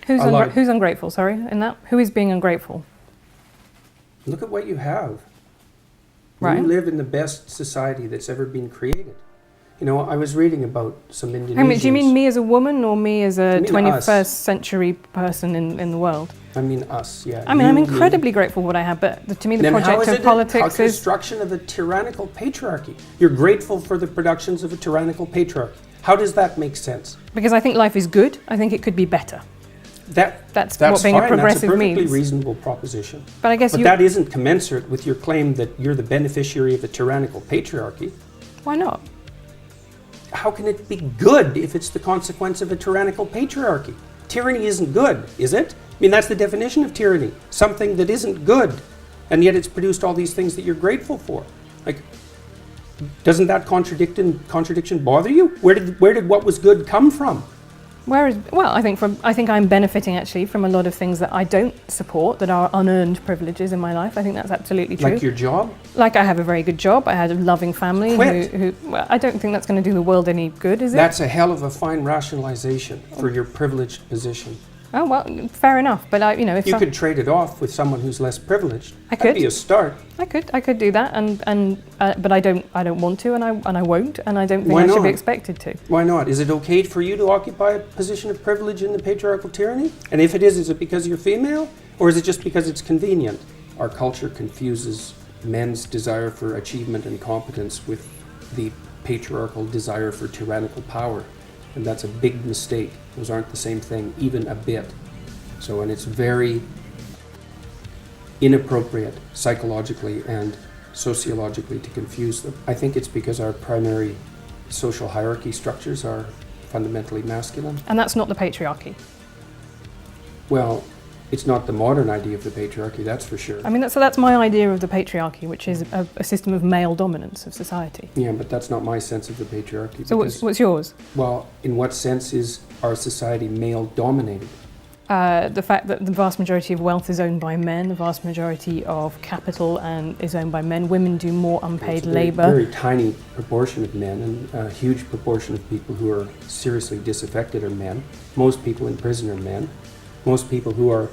Who's ungrateful, sorry, in that? Who is being ungrateful? Look at what you have. Right. You live in the best society that's ever been created. You know, I was reading about some Indonesians. Do you mean me as a woman or me as a 21st us. century person in the world? I mean us, yeah. I mean, I'm incredibly grateful for what I have, but to me the project of politics is... construction of a tyrannical patriarchy. You're grateful for the productions of a tyrannical patriarchy. How does that make sense? Because I think life is good. I think it could be better. That's what being fine. a progressive That's a means. perfectly reasonable proposition. But I guess that isn't commensurate with your claim that you're the beneficiary of a tyrannical patriarchy. Why not? How can it be good if it's the consequence of a tyrannical patriarchy? Tyranny isn't good, is it? I mean, that's the definition of tyranny. Something that isn't good, and yet it's produced all these things that you're grateful for. Like, doesn't that contradiction bother you? Where did what was good come from? I think I'm benefiting actually from a lot of things that I don't support, that are unearned privileges in my life. I think that's absolutely true. Like your job? Like I have a very good job. I had a loving family. Well, I don't think that's going to do the world any good, is it? That's a hell of a fine rationalization for your privileged position. Oh, well, fair enough. But if you could trade it off with someone who's less privileged. I could. That'd be a start. I could do that, but I don't want to, and I won't, and I don't think I should be expected to. Why not? Is it okay for you to occupy a position of privilege in the patriarchal tyranny? And if it is it because you're female, or is it just because it's convenient? Our culture confuses men's desire for achievement and competence with the patriarchal desire for tyrannical power. And that's a big mistake. Those aren't the same thing, even a bit. And it's very inappropriate psychologically and sociologically to confuse them. I think it's because our primary social hierarchy structures are fundamentally masculine. And that's not the patriarchy. Well, it's not the modern idea of the patriarchy, that's for sure. I mean, that's my idea of the patriarchy, which is a system of male dominance of society. Yeah, but that's not my sense of the patriarchy. So what's yours? Well, in what sense is our society male-dominated? The fact that the vast majority of wealth is owned by men, the vast majority of capital is owned by men. Women do more unpaid labour. A very tiny proportion of men, and a huge proportion of people who are seriously disaffected are men. Most people in prison are men. Most people who are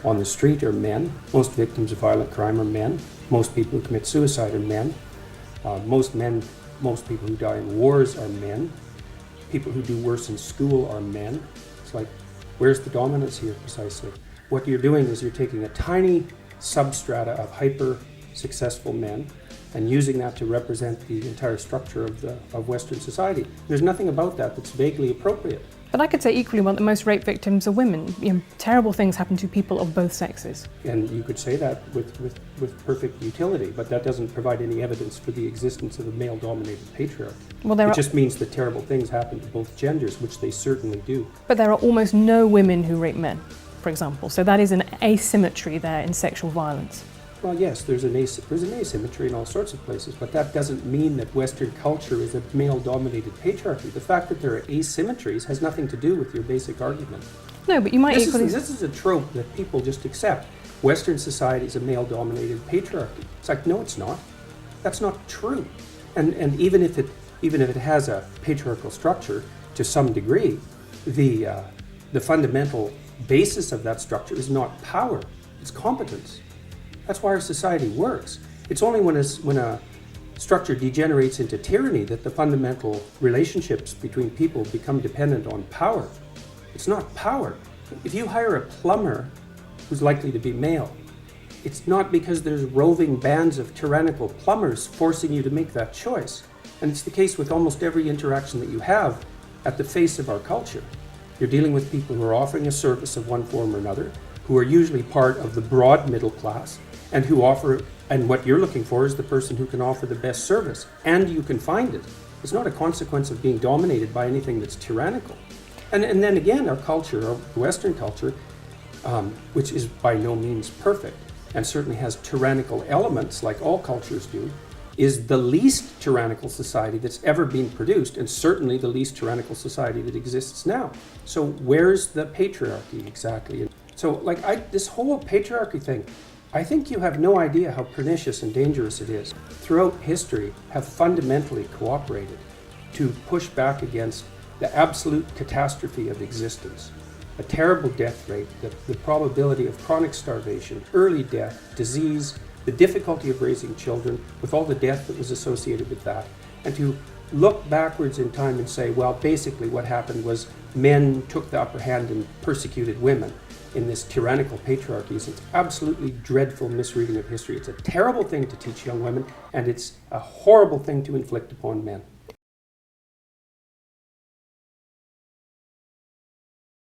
on the street are men. Most victims of violent crime are men. Most people who commit suicide are men. Most people who die in wars are men. People who do worse in school are men. It's like, where's the dominance here precisely? What you're doing is you're taking a tiny substrata of hyper-successful men and using that to represent the entire structure of Western society. There's nothing about that that's vaguely appropriate. But I could say equally well that most rape victims are women. Terrible things happen to people of both sexes. And you could say that with perfect utility, but that doesn't provide any evidence for the existence of a male-dominated patriarchy. It just means that terrible things happen to both genders, which they certainly do. But there are almost no women who rape men, for example. So that is an asymmetry there in sexual violence. Well, yes, there's an asymmetry in all sorts of places, but that doesn't mean that Western culture is a male-dominated patriarchy. The fact that there are asymmetries has nothing to do with your basic argument. No, but you might equally... This is a trope that people just accept. Western society is a male-dominated patriarchy. It's like, no, it's not. That's not true. And even if it has a patriarchal structure to some degree, the fundamental basis of that structure is not power, it's competence. That's why our society works. It's only when a structure degenerates into tyranny that the fundamental relationships between people become dependent on power. It's not power. If you hire a plumber who's likely to be male, it's not because there's roving bands of tyrannical plumbers forcing you to make that choice. And it's the case with almost every interaction that you have at the face of our culture. You're dealing with people who are offering a service of one form or another, who are usually part of the broad middle class, and what you're looking for is the person who can offer the best service, and you can find it. It's not a consequence of being dominated by anything that's tyrannical. And then again, our culture, our Western culture, which is by no means perfect, and certainly has tyrannical elements like all cultures do, is the least tyrannical society that's ever been produced, and certainly the least tyrannical society that exists now. So where's the patriarchy exactly? So this whole patriarchy thing, I think you have no idea how pernicious and dangerous it is. Throughout history have fundamentally cooperated to push back against the absolute catastrophe of existence. a terrible death rate, the probability of chronic starvation, early death, disease, the difficulty of raising children, with all the death that was associated with that, and to look backwards in time and say, well, basically what happened was men took the upper hand and persecuted women in this tyrannical patriarchy is an absolutely dreadful misreading of history. It's a terrible thing to teach young women, and it's a horrible thing to inflict upon men.